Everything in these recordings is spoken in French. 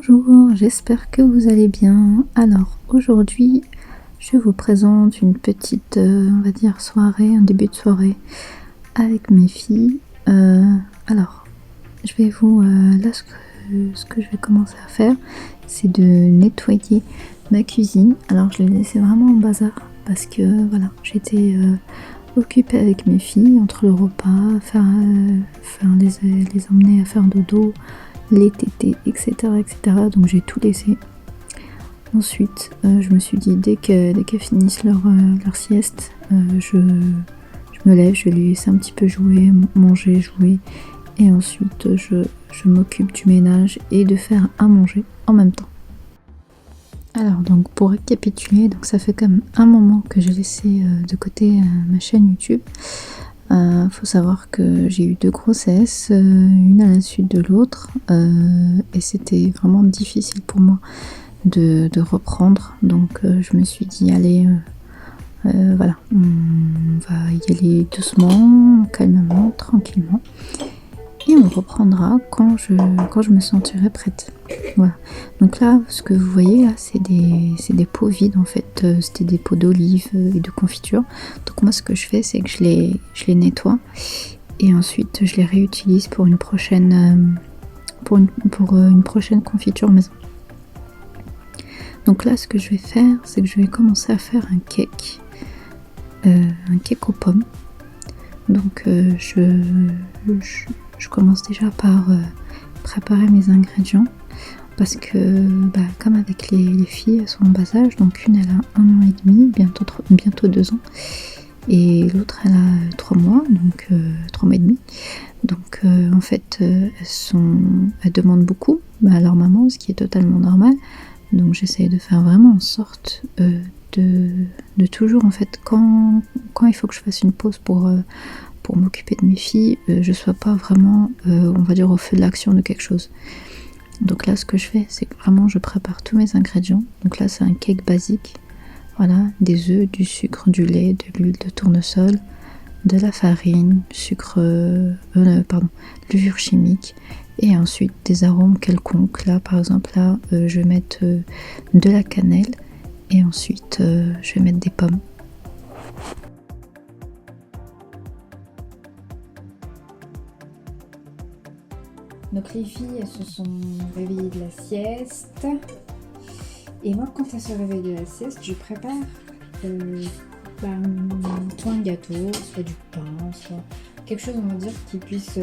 Bonjour, j'espère que vous allez bien. Alors aujourd'hui, je vous présente une petite, on va dire soirée, un début de soirée avec mes filles. Alors, je vais vous, là ce que je vais commencer à faire, c'est de nettoyer ma cuisine. Alors je l'ai laissé vraiment en bazar parce que voilà, j'étais occupée avec mes filles entre le repas, les emmener à faire dodo, les tétés, etc., etc. Donc j'ai tout laissé. Ensuite, je me suis dit dès qu'elles finissent leur sieste, je me lève, je vais les laisser un petit peu jouer, manger, jouer. Et ensuite, je m'occupe du ménage et de faire à manger en même temps. Alors donc pour récapituler, donc ça fait quand même un moment que j'ai laissé de côté ma chaîne YouTube. Faut savoir que j'ai eu 2 grossesses, une à la suite de l'autre, et c'était vraiment difficile pour moi de reprendre. Donc je me suis dit allez, voilà, on va y aller doucement, calmement, tranquillement. Et on reprendra quand je me sentirai prête. Voilà. Donc là, ce que vous voyez là, c'est des pots vides en fait. C'était des pots d'olive et de confiture. Donc moi, ce que je fais, c'est que je les nettoie et ensuite je les réutilise pour une prochaine une prochaine confiture maison. Donc là, ce que je vais faire, c'est que je vais commencer à faire un cake aux pommes. Donc je commence déjà par préparer mes ingrédients parce que comme avec les filles, elles sont en bas âge, donc une elle a 1 an et demi, bientôt 2 ans, et l'autre elle a 3 mois, donc 3 mois et demi. Donc en fait elles demandent beaucoup à leur maman, ce qui est totalement normal. Donc j'essaye de faire vraiment en sorte de toujours en fait quand il faut que je fasse une pause pour m'occuper de mes filles, je sois pas vraiment, on va dire, au feu de l'action de quelque chose. Donc là, ce que je fais, c'est que vraiment, je prépare tous mes ingrédients. Donc là, c'est un cake basique. Voilà, des œufs, du sucre, du lait, de l'huile de tournesol, de la farine, levure chimique, et ensuite des arômes quelconques. Là, par exemple, là, je vais mettre de la cannelle, et ensuite, je vais mettre des pommes. Donc les filles, elles se sont réveillées de la sieste. Et moi, quand elles se réveillent de la sieste, je prépare soit un gâteau, soit du pain, soit quelque chose, on va dire, qui puisse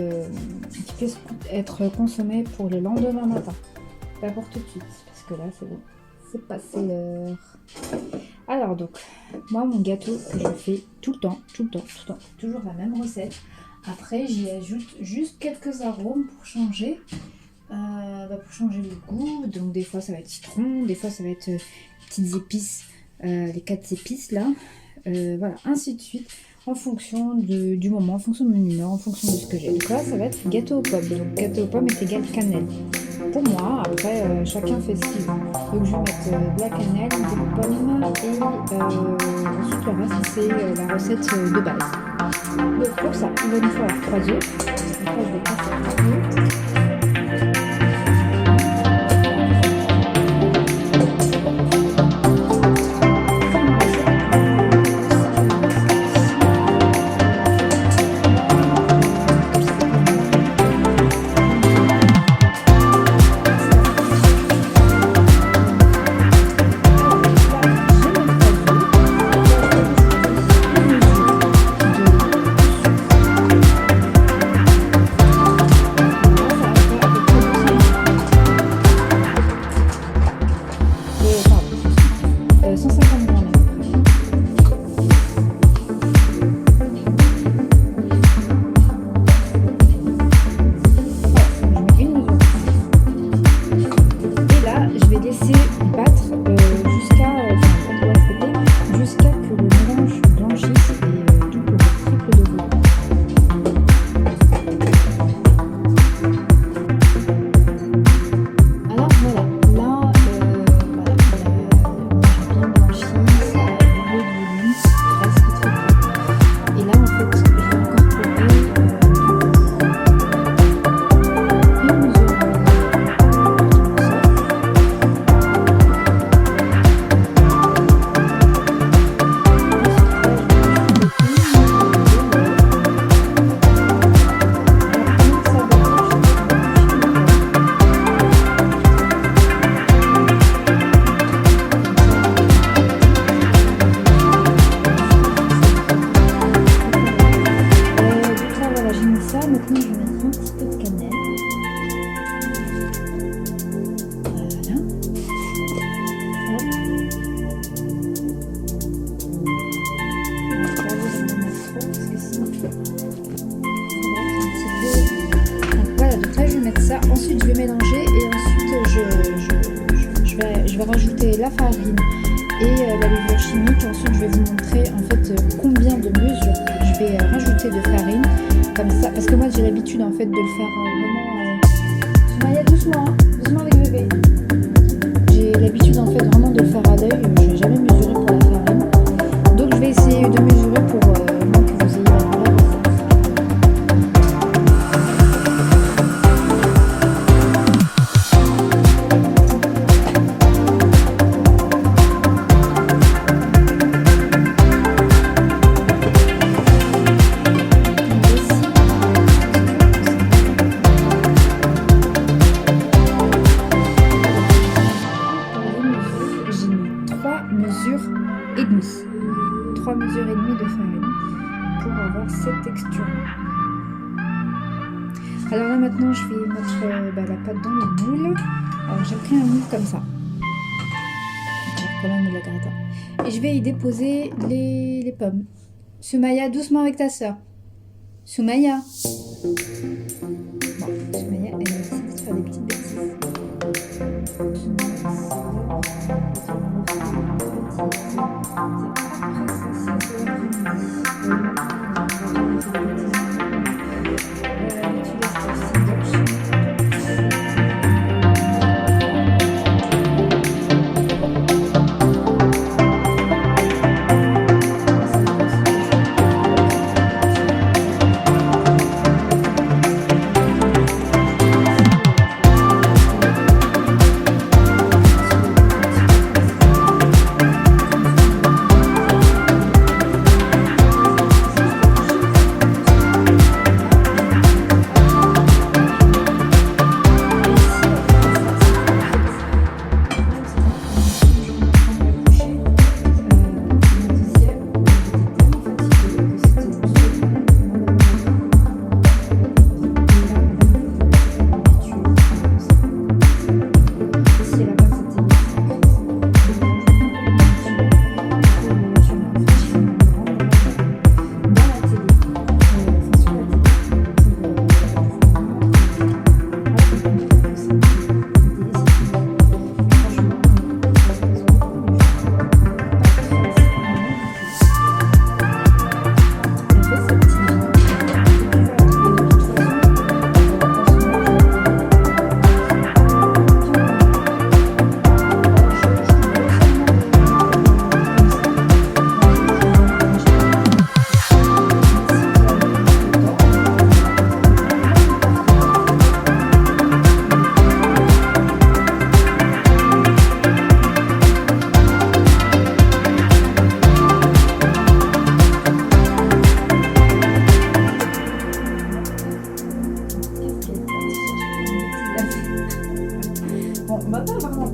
être consommé pour le lendemain matin. Pas pour tout de suite, parce que là, c'est bon. C'est passé l'heure. Alors donc, moi, mon gâteau, je le fais tout le temps. Toujours la même recette. Après, j'y ajoute juste quelques arômes pour changer le goût. Donc des fois, ça va être citron, des fois, ça va être petites épices, les 4 épices là. Voilà, ainsi de suite, en fonction du moment, en fonction de mon humeur, en fonction de ce que j'ai. Donc là, ça va être gâteau aux pommes. Donc gâteau aux pommes est égal cannelle. Pour moi, après, chacun fait ce qu'il veut. Donc je vais mettre de la cannelle, des pommes et ensuite le reste, c'est la recette de base. Donc pour ça, il va nous falloir 3 œufs. Après, je vais passer à œufs. farine et la levure chimique. Ensuite je vais vous montrer en fait combien de mesures je vais rajouter de farine, comme ça, parce que moi j'ai l'habitude en fait de le faire vraiment Soumaya, doucement, hein, doucement avec bébé. J'ai l'habitude en fait vraiment de le faire à l'œil, je n'ai jamais mesuré pour la farine, donc je vais essayer de mesurer pour moi que vous ayez la vraie recette. Mesures et demie de farine pour avoir cette texture. Alors là maintenant je vais mettre la pâte dans le moule. Alors j'ai pris un moule comme ça. Quand même la gratin. Et je vais y déposer les pommes. Soumaya, doucement avec ta soeur. Soumaya. Bon, Soumaya, elle a décidé de faire des petites bêtises.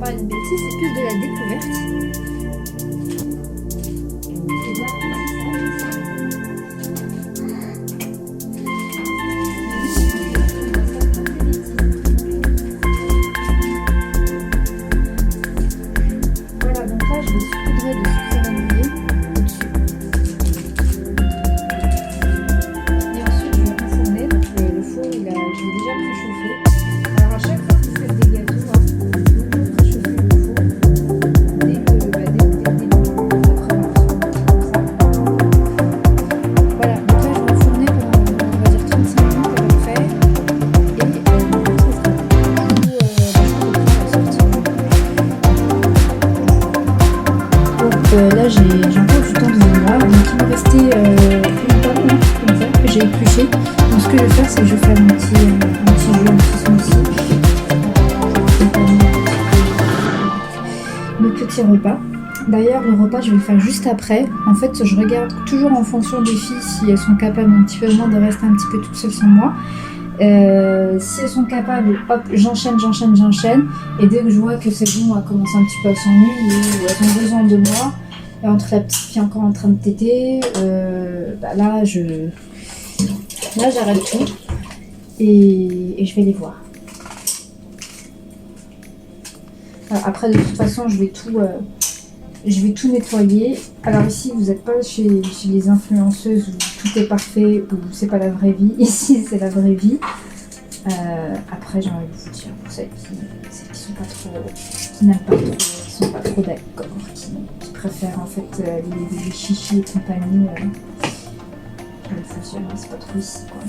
Pas une bêtise, c'est plus de la découverte. Voilà, donc là je vais saupoudrer de sucre vanillé au-dessus. Et ensuite je vais enfourner, donc le four je l'ai déjà préchauffé. Alors à chaque fois que vous faites des gâteaux, là j'ai encore du temps devant moi, donc il me restait une pomme comme ça que j'ai épluchée. Donc ce que je vais faire, c'est que je vais faire un petit jus, un petit smoothie le petit repas. D'ailleurs le repas je vais le faire juste après. En fait je regarde toujours en fonction des filles si elles sont capables un petit peu moins de rester un petit peu toutes seules sans moi. Si elles sont capables, hop, j'enchaîne. Et dès que je vois que c'est bon, elles commencent un petit peu à s'ennuyer ou elles ont besoin de moi, et entre la petite fille encore en train de téter, là j'arrête tout et je vais les voir. Après de toute façon je vais tout nettoyer. Alors ici vous n'êtes pas chez les influenceuses où tout est parfait, où c'est pas la vraie vie. Ici c'est la vraie vie. Après, j'ai envie de vous dire, pour celles qui sont pas trop, qui n'aiment pas trop, qui sont pas trop d'accord, qui préfèrent en fait les chichis et compagnie, je vais vous dire, c'est pas trop ici quoi.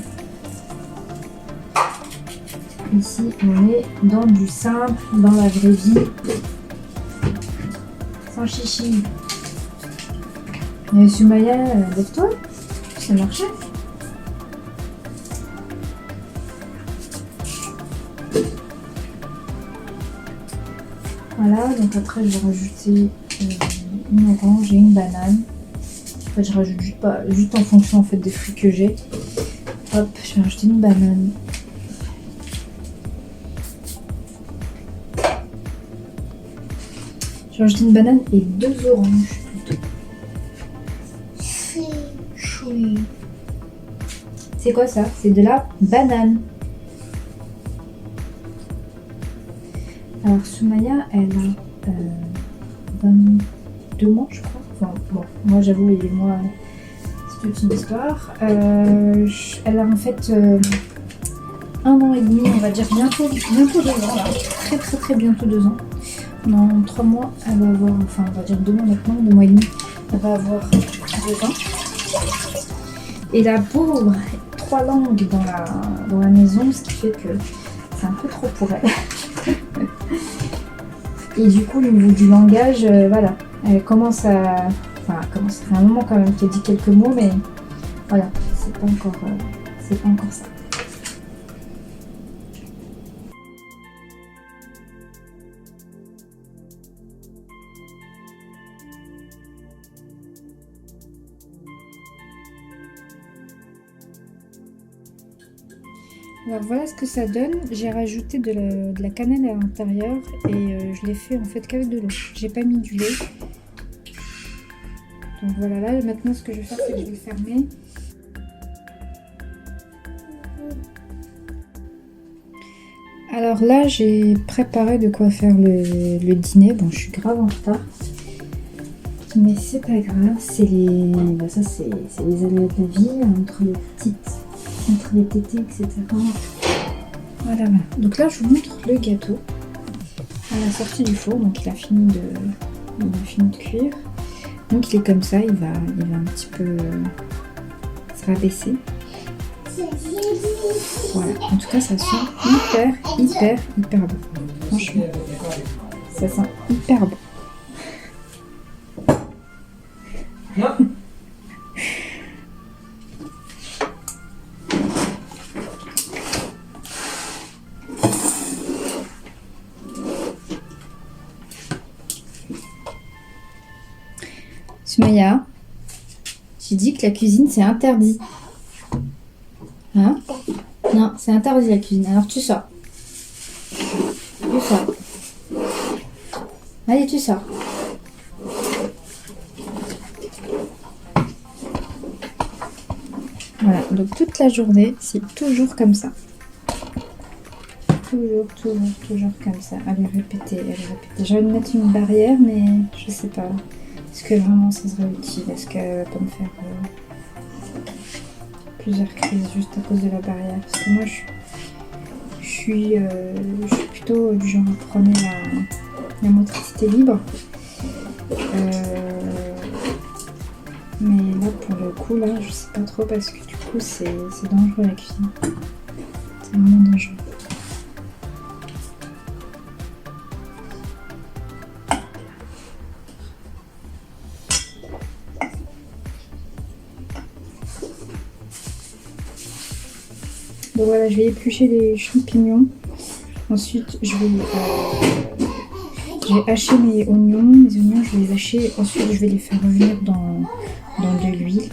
Ici, on est dans du simple, dans la vraie vie, sans chichi. Mais Sumaya, lève-toi, ça marchait. Voilà, donc après je vais rajouter une orange et une banane. En fait, je rajoute juste en fonction en fait des fruits que j'ai. Hop, je vais rajouter une banane. Je vais rajouter une banane et 2 oranges plutôt. Choui. C'est quoi ça? C'est de la banane. Alors Sumaya, elle a 22 mois, je crois. Enfin, bon, moi j'avoue, les mois, c'est toute une histoire. Elle a en fait 1 an et demi, on va dire bientôt 2 ans, là. Très bientôt 2 ans. Dans 3 mois, elle va avoir, enfin on va dire 2 mois maintenant, 2 mois et demi, elle va avoir 2 ans. Et la pauvre, 3 langues dans la maison, ce qui fait que c'est un peu trop pour elle. Et du coup, au niveau du langage, voilà, elle commence à... Enfin, ça fait un moment quand même qu'elle dit quelques mots, mais voilà, c'est pas encore ça. Alors voilà ce que ça donne. J'ai rajouté de la cannelle à l'intérieur et je l'ai fait en fait qu'avec de l'eau. J'ai pas mis du lait. Donc voilà, là maintenant ce que je vais faire, c'est que je vais fermer. Alors là j'ai préparé de quoi faire le dîner. Bon, je suis grave en retard. Mais c'est pas grave, c'est les aléas de la vie entre les tétés, etc. Voilà. Donc là, je vous montre le gâteau à la sortie du four. Donc il a fini de cuire. Donc il est comme ça, il va un petit peu se rabaisser. Voilà. En tout cas, ça sent hyper bon. Franchement, ça sent hyper bon. Sumaya, j'ai dit que la cuisine c'est interdit. Hein? Non, c'est interdit la cuisine. Alors tu sors. Tu sors. Allez, tu sors. Voilà, donc toute la journée, c'est toujours comme ça. Toujours comme ça. Allez, répétez. J'ai envie de mettre une barrière, mais je sais pas. Est-ce que vraiment ça serait utile? Est-ce qu'elle va pas me faire plusieurs crises juste à cause de la barrière? Parce que moi, je suis plutôt du genre à prôner la motricité libre. Mais là, pour le coup, là, je sais pas trop parce que du coup, c'est dangereux la cuisine. C'est vraiment dangereux. Donc voilà, je vais éplucher les champignons. Ensuite, je vais hacher mes oignons. Mes oignons, je vais les hacher. Ensuite, je vais les faire revenir dans de l'huile.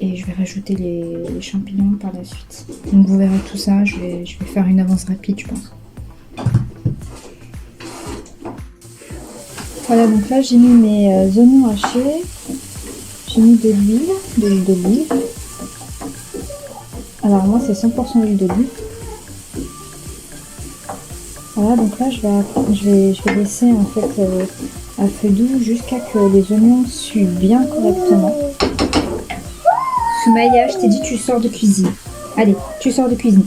Et je vais rajouter les champignons par la suite. Donc vous verrez tout ça. Je vais faire une avance rapide, je pense. Voilà, donc là, j'ai mis mes oignons hachés. J'ai mis de l'huile d'olive. Alors moi c'est 100% d'huile d'olive. Voilà, donc là je vais laisser en fait à feu doux jusqu'à que les oignons suent bien correctement. Sumaya, je t'ai dit tu sors de cuisine. Allez, tu sors de cuisine.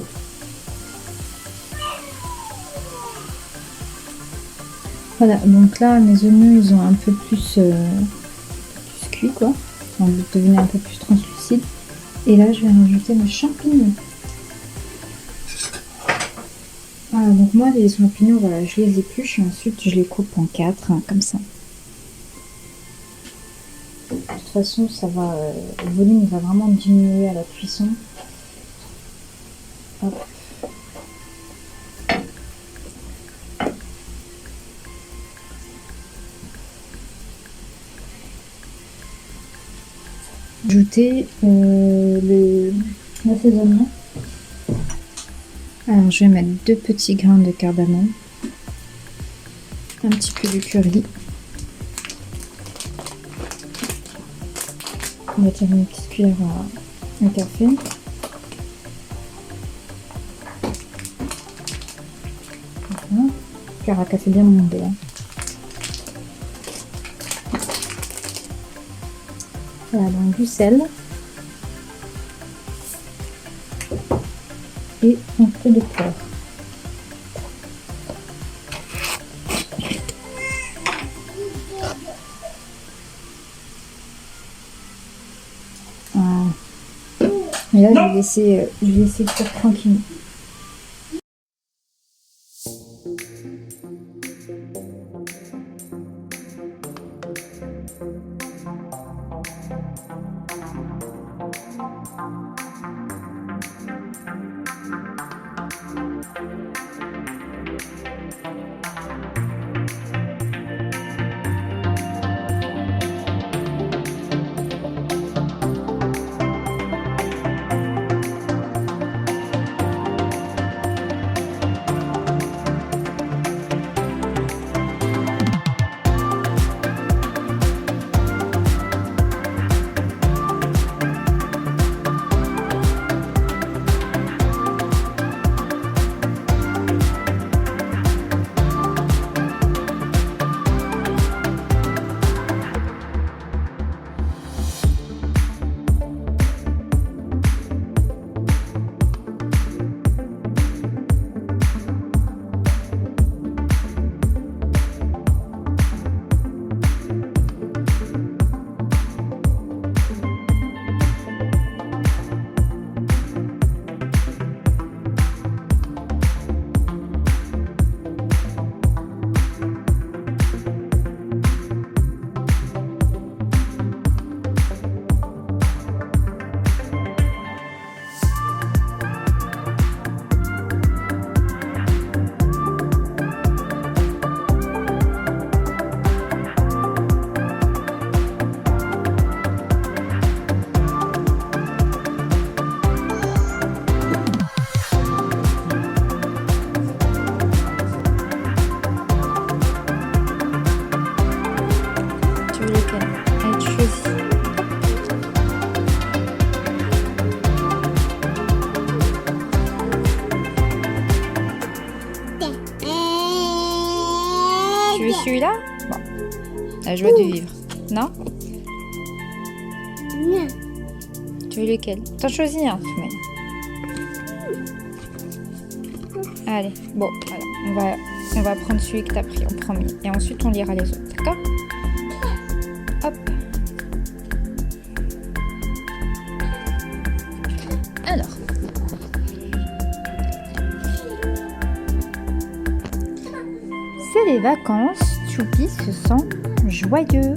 Voilà, donc là mes oignons ils ont un peu plus cuit quoi, donc ils devenaient un peu plus translucides. Et là je vais rajouter mes champignons. Voilà, donc moi les champignons, voilà, je les épluche et ensuite je les coupe en 4, hein, comme ça. De toute façon, ça va, le volume va vraiment diminuer à la cuisson. Hop. Ajouter l'assaisonnement. Alors je vais mettre 2 petits grains de cardamome, un petit peu de curry. On va tirer une petite cuillère à café. Voilà. Cuillère à café bien mondée. Hein. Voilà, donc du sel. Et un peu de poivre. Et là, je vais laisser cuire tranquillement. Tu veux celui-là? Bon. La joie de vivre. Non? Non. Tu veux lequel? T'en choisis un, Soumaïa. Allez, bon, voilà. On va prendre celui que t'as pris en premier. Et ensuite, on lira les autres, d'accord? Hop. Alors. C'est les vacances. Choupi se sent joyeux.